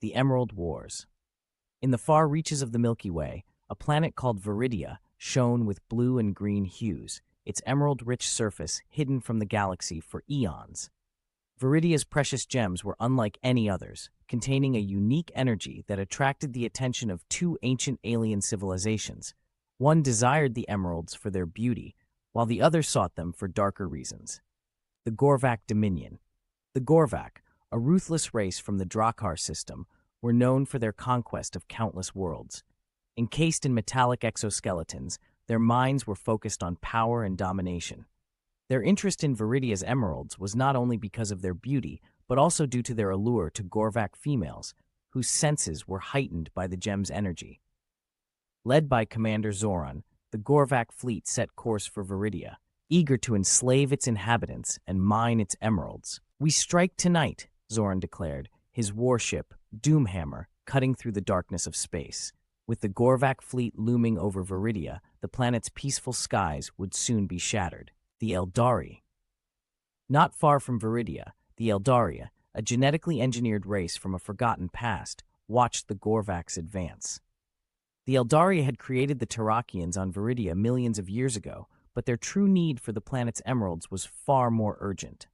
The Emerald Wars. In the far reaches of the Milky Way, a planet called Veridia shone with blue and green hues, its emerald-rich surface hidden from the galaxy for eons. Veridia's precious gems were unlike any others, containing a unique energy that attracted the attention of two ancient alien civilizations. One desired the emeralds for their beauty, while the other sought them for darker reasons. The Gorvak Dominion. The Gorvak, a ruthless race from the Drakkar system, were known for their conquest of countless worlds. Encased in metallic exoskeletons, their minds were focused on power and domination. Their interest in Veridia's emeralds was not only because of their beauty, but also due to their allure to Gorvak females, whose senses were heightened by the gem's energy. Led by Commander Zoran, the Gorvak fleet set course for Veridia, eager to enslave its inhabitants and mine its emeralds. "We strike tonight," Zoran declared, his warship, Doomhammer, cutting through the darkness of space. With the Gorvak fleet looming over Veridia, the planet's peaceful skies would soon be shattered. The Eldari. Not far from Veridia, the Eldari, a genetically engineered race from a forgotten past, watched the Gorvaks advance. The Eldari had created the Terrakians on Veridia millions of years ago, but their true need for the planet's emeralds was far more urgent.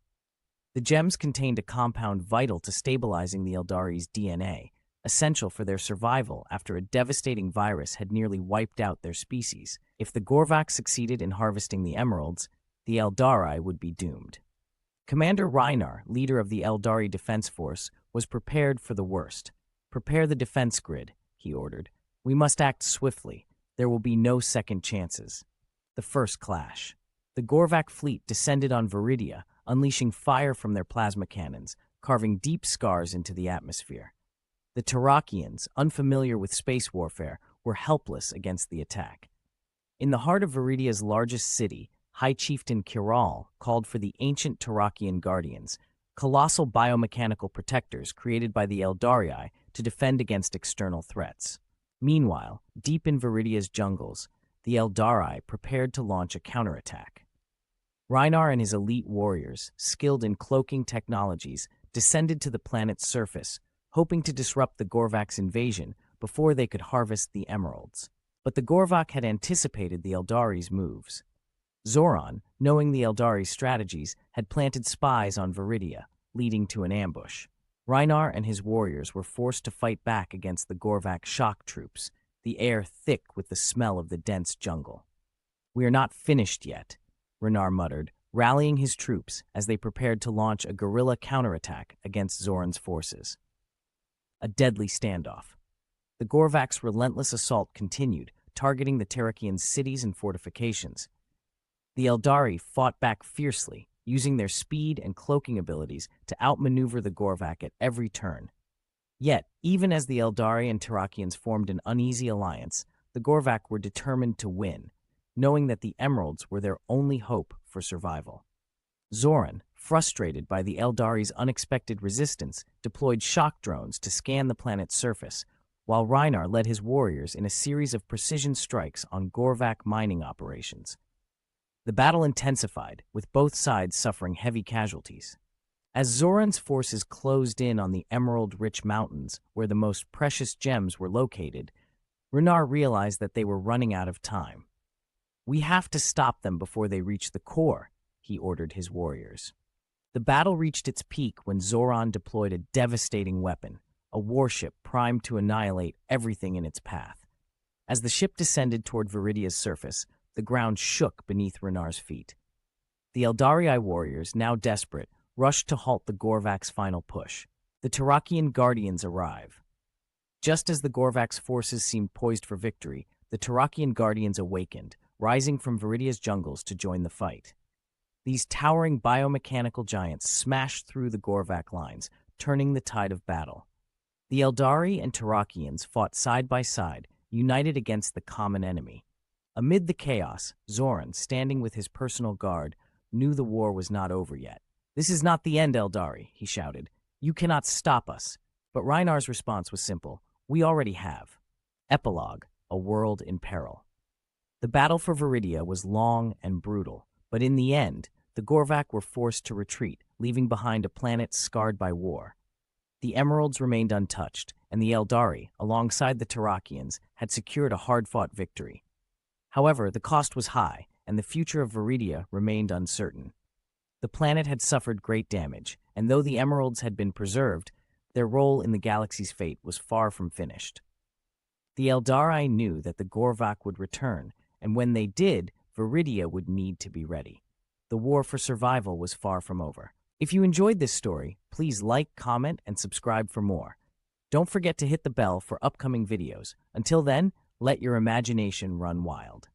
The gems contained a compound vital to stabilizing the Eldari's DNA, essential for their survival after a devastating virus had nearly wiped out their species. If the Gorvaks succeeded in harvesting the emeralds, the Eldari would be doomed. Commander Reinar, leader of the Eldari Defense Force, was prepared for the worst. "Prepare the defense grid," he ordered. "We must act swiftly. There will be no second chances." The first clash. The Gorvak fleet descended on Veridia, unleashing fire from their plasma cannons, carving deep scars into the atmosphere. The Terrakians, unfamiliar with space warfare, were helpless against the attack. In the heart of Veridia's largest city, High Chieftain Kiral called for the ancient Terrakian Guardians, colossal biomechanical protectors created by the Eldari to defend against external threats. Meanwhile, deep in Veridia's jungles, the Eldari prepared to launch a counterattack. Reinar and his elite warriors, skilled in cloaking technologies, descended to the planet's surface, hoping to disrupt the Gorvak's invasion before they could harvest the emeralds. But the Gorvak had anticipated the Eldari's moves. Zoran, knowing the Eldari's strategies, had planted spies on Veridia, leading to an ambush. Reinar and his warriors were forced to fight back against the Gorvak shock troops, the air thick with the smell of the dense jungle. "We are not finished yet," Reinar muttered, rallying his troops as they prepared to launch a guerrilla counterattack against Zoran's forces. A deadly standoff. The Gorvak's relentless assault continued, targeting the Terrakians' cities and fortifications. The Eldari fought back fiercely, using their speed and cloaking abilities to outmaneuver the Gorvak at every turn. Yet, even as the Eldari and Terrakians formed an uneasy alliance, the Gorvak were determined to win, knowing that the emeralds were their only hope for survival. Zoran, frustrated by the Eldari's unexpected resistance, deployed shock drones to scan the planet's surface, while Reinar led his warriors in a series of precision strikes on Gorvak mining operations. The battle intensified, with both sides suffering heavy casualties. As Zoran's forces closed in on the emerald-rich mountains where the most precious gems were located, Reinar realized that they were running out of time. "We have to stop them before they reach the core," he ordered his warriors. The battle reached its peak when Zoran deployed a devastating weapon, a warship primed to annihilate everything in its path. As the ship descended toward Veridia's surface, the ground shook beneath Reinar's feet. The Eldari warriors, now desperate, rushed to halt the Gorvak's final push. The Terrakian Guardians arrive. Just as the Gorvak's forces seemed poised for victory, the Terrakian Guardians awakened, rising from Veridia's jungles to join the fight. These towering biomechanical giants smashed through the Gorvak lines, turning the tide of battle. The Eldari and Terrakians fought side by side, united against the common enemy. Amid the chaos, Zoran, standing with his personal guard, knew the war was not over yet. "This is not the end, Eldari," he shouted. "You cannot stop us." But Reinar's response was simple. "We already have." Epilogue: A world in peril. The battle for Veridia was long and brutal, but in the end, the Gorvak were forced to retreat, leaving behind a planet scarred by war. The emeralds remained untouched, and the Eldari, alongside the Terrakians, had secured a hard-fought victory. However, the cost was high, and the future of Veridia remained uncertain. The planet had suffered great damage, and though the emeralds had been preserved, their role in the galaxy's fate was far from finished. The Eldari knew that the Gorvak would return, and when they did, Veridia would need to be ready. The war for survival was far from over. If you enjoyed this story, please like, comment, and subscribe for more. Don't forget to hit the bell for upcoming videos. Until then, let your imagination run wild.